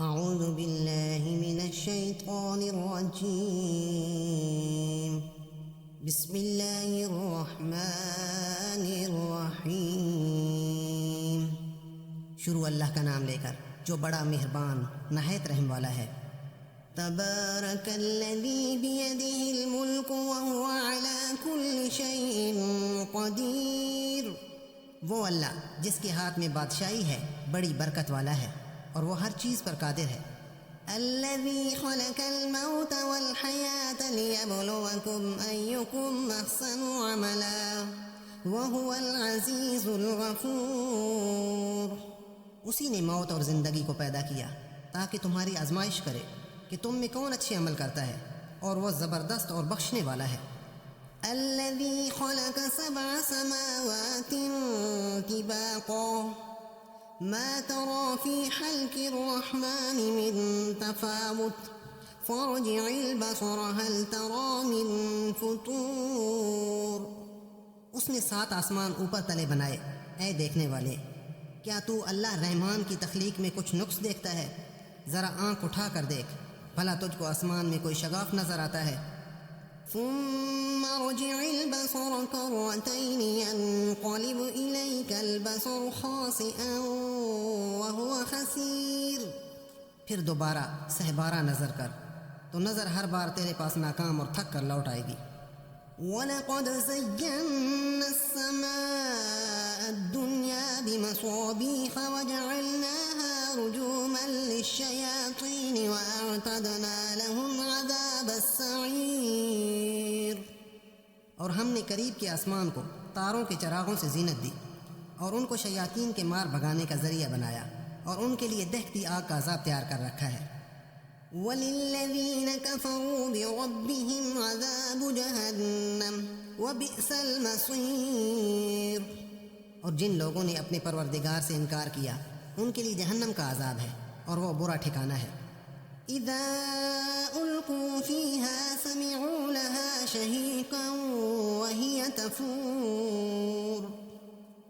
اعوذ باللہ من الشیطان الرجیم بسم اللہ الرحمن الرحیم۔ شروع اللہ کا نام لے کر جو بڑا مہربان نہایت رحم والا ہے۔ تبارک الذی بیدہ الملک وہو علی کل شیء قدیر۔ وہ اللہ جس کے ہاتھ میں بادشاہی ہے بڑی برکت والا ہے اور وہ ہر چیز پر قادر ہے۔ الذی خلق الموت والحیاة لیبلوکم ایکم احسن عملا وہو العزیز الغفور۔ اسی نے موت اور زندگی کو پیدا کیا تاکہ تمہاری آزمائش کرے کہ تم میں کون اچھے عمل کرتا ہے، اور وہ زبردست اور بخشنے والا ہے۔ الذی خلق سبع سماوات طباقا ما ترى في خلق الرحمن من تفاوت فارجع البصر هل ترى من فطور۔ اس نے 7 آسمان اوپر تلے بنائے۔ اے دیکھنے والے، کیا تو اللہ رحمان کی تخلیق میں کچھ نقص دیکھتا ہے؟ ذرا آنکھ اٹھا کر دیکھ، بھلا تجھ کو آسمان میں کوئی شگاف نظر آتا ہے؟ ثم ارجع البصر كرتين ينقلب إليك البصر خاسئا وهو حسير۔ پھر دوبارہ سہبارہ نظر کر تو نظر ہر بار تیرے پاس ناکام اور تھک کر لوٹ آئے گی۔ وَلَقَدْ زَيَّنَّا السَّمَاءَ الدُّنْيَا بِمَصَابِيحَ وَجَعَلْنَاهَا رُجُومًا لِلشَّيَاطِينِ وَأَعْتَدْنَا لَهُمْ عَذَابَ السَّعِيرِ۔ اور ہم نے قریب کے آسمان کو تاروں کے چراغوں سے زینت دی اور ان کو شیاطین کے مار بھگانے کا ذریعہ بنایا، اور ان کے لیے دہتی آگ کا عذاب تیار کر رکھا ہے۔ وَلِلَّذِينَ كَفَرُوا بِرَبِّهِمْ عَذَابُ جَهَنَّمَ وَبِئْسَ الْمَصِيرُ۔ اور جن لوگوں نے اپنے پروردگار سے انکار کیا ان کے لیے جہنم کا عذاب ہے اور وہ برا ٹھکانہ ہے۔ اِذَا أُلْقُوا فِيهَا سَمِعُوا لَهَا شَهِيقًا وَهِيَ تَفُورُ۔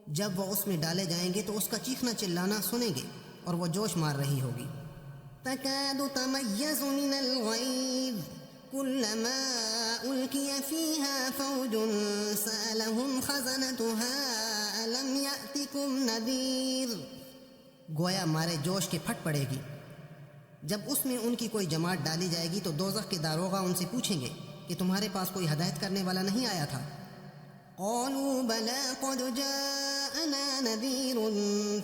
جب وہ اس میں ڈالے جائیں گے تو اس کا چیخنا چلانا سنیں گے اور وہ جوش مار رہی ہوگی۔ تَكَادُ تَمَيَّزُ مِنَ الْغَيْظِ كُلَّمَا أُلْقِيَ فِيهَا فَوْجٌ سَأَلَهُمْ خَزَنَتُهَا أَلَمْ يَأْتِكُمْ نَذِيرٌ۔ گویا مارے جوش کے پھٹ پڑے گی۔ جب اس میں ان کی کوئی جماعت ڈالی جائے گی تو دوزخ کے داروغہ ان سے پوچھیں گے کہ تمہارے پاس کوئی ہدایت کرنے والا نہیں آیا تھا؟ قالوا بلى قد جاءنا نذير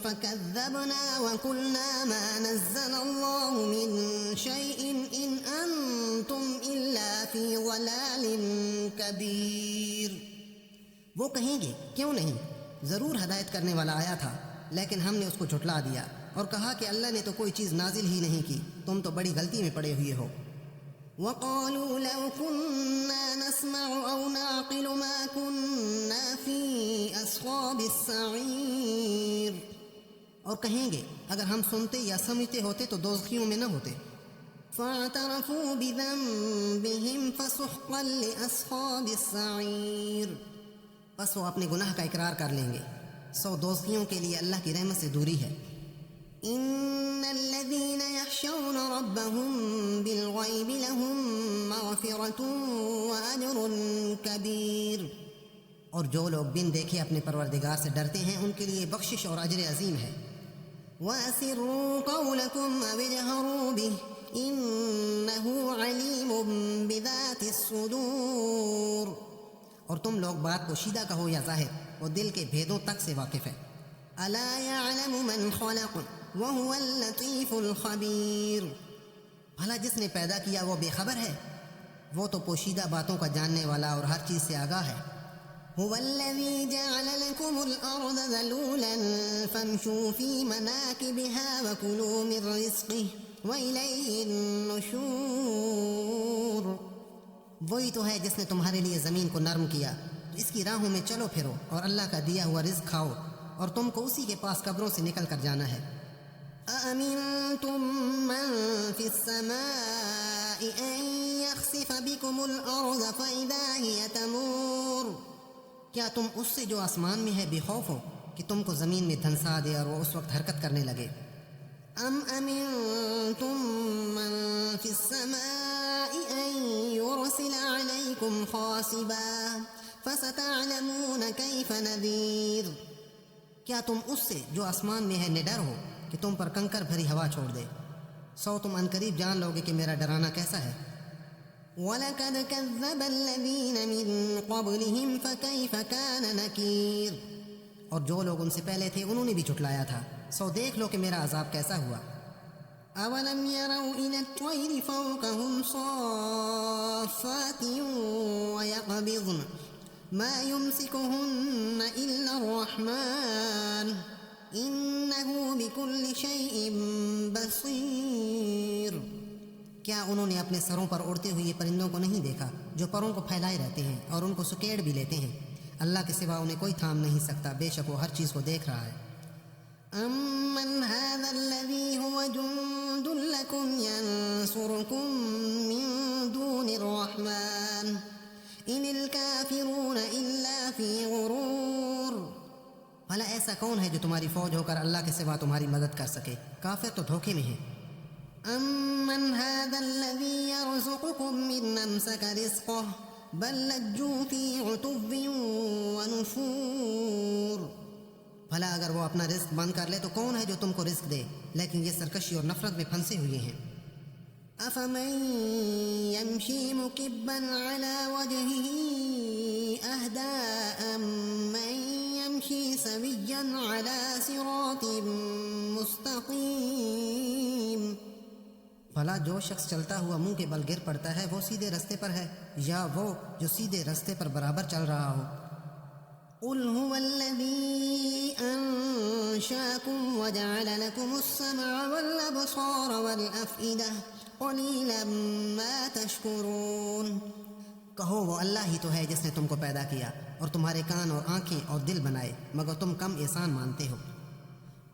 فكذبنا وقلنا ما نزل الله من شيء إن أنتم إلا في ضلال كبير۔ وہ کہیں گے کیوں نہیں، ضرور ہدایت کرنے والا آیا تھا، لیکن ہم نے اس کو جھٹلا دیا اور کہا کہ اللہ نے تو کوئی چیز نازل ہی نہیں کی، تم تو بڑی غلطی میں پڑے ہوئے ہو۔ وَقَالُوا لَوْ كُنَّا نَسْمَعُ أَوْ نَعْقِلُ مَا كُنَّا فِي أَصْحَابِ السَّعِيرِ۔ اور کہیں گے اگر ہم سنتے یا سمجھتے ہوتے تو دوزخیوں میں نہ ہوتے۔ فَاعْتَرَفُوا بِذَنبِهِمْ فَسُحْقًا لِأَصْحَابِ السَّعِيرِ۔ پس وہ اپنے گناہ کا اقرار کر لیں گے، سو دوزخیوں کے لیے اللہ کی رحمت سے دوری ہے۔ ان الذين يخشون ربهم بالغيب لهم مغفرة واجر كبير۔ اور جو لوگ بن دیکھے اپنے پروردگار سے ڈرتے ہیں ان کے لیے بخشش اور اجر عظیم ہے۔ واسروا قولكم او اجهروا به انه عليم بذات الصدور۔ اور تم لوگ بات کو شیدہ کہو یا ظاہر، وہ دل کے بھیدوں تک سے واقف ہے۔ الا يعلم من خلق وهو اللطیف الخبیر۔ بھلا جس نے پیدا کیا وہ بے خبر ہے؟ وہ تو پوشیدہ باتوں کا جاننے والا اور ہر چیز سے آگاہ ہے۔ هو الذی جعل لكم الارض ذلولا فامشوا في مناکبها وكلوا من رزقه وإلیہ النشور۔ وہی تو ہے جس نے تمہارے لیے زمین کو نرم کیا، اس کی راہوں میں چلو پھرو اور اللہ کا دیا ہوا رزق کھاؤ، اور تم کو اسی کے پاس قبروں سے نکل کر جانا ہے۔ أَأَمِنْتُمْ مَنْ فِي السَّمَاءِ أَنْ يَخْسِفَ بِكُمُ الْأَرْضَ فَإِذَا هِيَ تَمُورُ۔ کیا تم اس سے جو آسمان میں ہے بے خوف ہو کہ تم کو زمین میں دھنسا دے اور وہ اس وقت حرکت کرنے لگے؟ ام امنتم من فی السماء ان یرسل علیکم خاصبا فستعلمون کیف نذیر، کیا تم اس سے جو آسمان میں ہے نڈر ہو کہ تم پر کنکر بھری ہوا چھوڑ دے؟ سو تم عنقریب جان لوگے کہ میرا ڈرانا کیسا ہے۔ وَلَقَدْ كَذَّبَ الَّذِينَ مِن قَبْلِهِمْ فَكَيْفَ كَانَ نَكِيرٌ، اور جو لوگ ان سے پہلے تھے انہوں نے بھی جھٹلایا تھا، سو دیکھ لو کہ میرا عذاب کیسا ہوا۔ أَوَلَمْ يَرَوْا إِلَى الطَّيْرِ فَوْقَهُمْ صَافَّاتٍ وَيَقْبِضْنَ مَا يُمْسِكُهُنَّ إِلَّا الرَّحْمَنُ إِنَّهُ بِكُلِّ شَيْءٍ بَصِيرٌ، کیا انہوں نے اپنے سروں پر اڑتے ہوئے پرندوں کو نہیں دیکھا جو پروں کو پھیلائے رہتے ہیں اور ان کو سکیڑ بھی لیتے ہیں؟ اللہ کے سوا انہیں کوئی تھام نہیں سکتا، بے شک وہ ہر چیز کو دیکھ رہا ہے۔ أَمَّنْ هَذَا الَّذِي هُوَ جُنْدٌ لَكُمْ يَنْصُرُكُمْ مِنْ دُونِ الرَّحْمَنِ إِنِ الْكَافِرُونَ إِلَّا فِي غُرُورٍ، بھلا ایسا کون ہے جو تمہاری فوج ہو کر اللہ کے سوا تمہاری مدد کر سکے؟ کافر تو دھوکے میں ہیں۔ أَمَّنْ هَذَا الَّذِي يَرْزُقُكُم مِّنْ أَمْسَكَ رِزْقَهُ بَل لَّجُّوا فِي عُتُوٍّ وَنُفُورٍ، بھلا اگر وہ اپنا رزق بند کر لے تو کون ہے جو تم کو رزق دے؟ لیکن یہ سرکشی اور نفرت میں پھنسے ہوئے ہیں۔ أَفَمَن يَمْشِي مُكِبًّا عَلَى وَجْهِهِ أَهْدَىٰ أَمَّن يَمْشِي سَوِيًّا عَلَى صِرَاطٍ مُّسْتَقِيمٍ، بھلا جو شخص چلتا ہوا منہ کے بل گر پڑتا ہے وہ سیدھے رستے پر ہے یا وہ جو سیدھے رستے پر برابر چل رہا ہو؟ قُلْ هُوَ الَّذِي أَنشَأَكُمْ وَجَعَلَ لَكُمُ السَّمْعَ وَالْأَبْصَارَ وَالْأَفْئِدَةَ قَلِيلًا مَا تَشْكُرُونَ، کہو وہ اللہ ہی تو ہے جس نے تم کو پیدا کیا اور تمہارے کان اور آنکھیں اور دل بنائے، مگر تم کم احسان مانتے ہو۔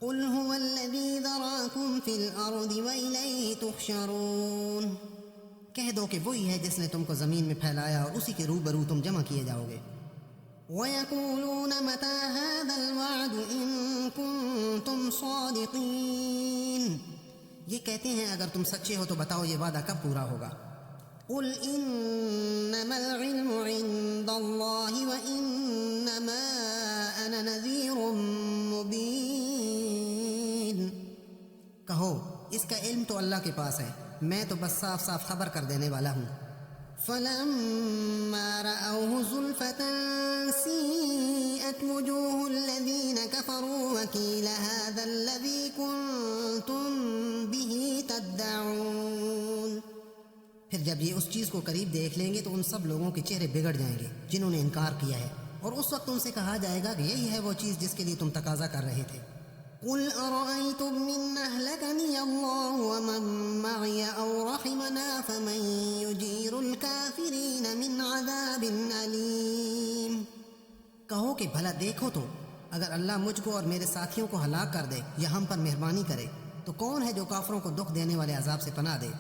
قُلْ هُوَ الَّذِي ذَرَأَكُمْ فِي الْأَرْضِ وَإِلَيْهِ تُحْشَرُونَ، کہہ دو کہ وہی ہے جس نے تم کو زمین میں پھیلایا اور اسی کے روبرو تم جمع کیے جاؤ گے۔ وَيَقُولُونَ مَتَىٰ هَٰذَا الْوَعْدُ إِن كُنتُمْ صَادِقِينَ، یہ کہتے ہیں اگر تم سچے ہو تو بتاؤ یہ وعدہ کب پورا ہوگا۔ قُلْ إِنَّمَا الْعِلْمُ عِندَ اللَّهِ وَإِنَّمَا أَنَا نَذِيرٌ مُّبِينٌ، کہو اس کا علم تو اللہ کے پاس ہے، میں تو بس صاف صاف خبر کر دینے والا ہوں۔ فَلَمَّا رَأَوْهُ زُلْفَةً سِيئَتْ وُجُوهُ الَّذِينَ كَفَرُوا وَقِيلَ هَٰذَا الَّذِي كُنتُم بِهِ تَدَّعُونَ، پھر جب یہ اس چیز کو قریب دیکھ لیں گے تو ان سب لوگوں کے چہرے بگڑ جائیں گے جنہوں نے انکار کیا ہے، اور اس وقت ان سے کہا جائے گا کہ یہی ہے وہ چیز جس کے لیے تم تقاضا کر رہے تھے۔ قُلْ أَرَأَيْتُم مِّنْ أَهْلَكَنِيَ اللَّهُ وَمَن مَّعِيَ أَوْ رَحِمَنَا فَمَن يُجِيرُ الْكَافِرِينَ مِنْ عَذَابٍ أَلِيمٍ، کہو کہ بھلا دیکھو تو اگر اللہ مجھ کو اور میرے ساتھیوں کو ہلاک کر دے یا ہم پر مہربانی کرے تو کون ہے جو کافروں کو دکھ دینے والے عذاب سے پناہ دے۔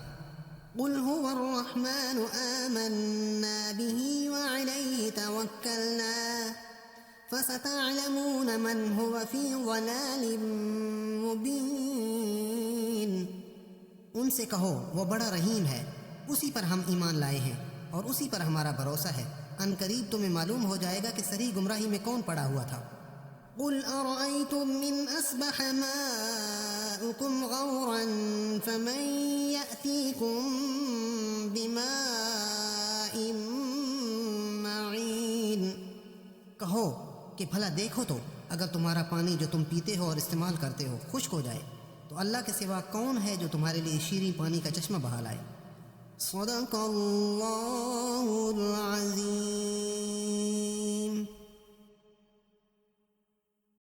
قُلْ هُوَ الرَّحْمَٰنُ آمَنَّا بِهِ وَعَلَيْهِ تَوَكَّلْنَا فَسَتَعْلَمُونَ مَنْ هُوَ فِي ضَلَالٍ مُّبِينٍ، ان سے کہو وہ بڑا رحیم ہے، اسی پر ہم ایمان لائے ہیں اور اسی پر ہمارا بھروسہ ہے، ان قریب تمہیں معلوم ہو جائے گا کہ صریح گمراہی میں کون پڑا ہوا تھا۔ قُلْ أَرَأَيْتُمْ إِنْ أَصْبَحَ مَاؤُكُمْ غَوْرًا فَمَن يَأْتِيكُم بِمَاءٍ مَّعِينٍ، کہو کہ بھلا دیکھو تو اگر تمہارا پانی جو تم پیتے ہو اور استعمال کرتے ہو خشک ہو جائے تو اللہ کے سوا کون ہے جو تمہارے لیے شیریں پانی کا چشمہ بہا لائے۔ صدق اللہ العظیم۔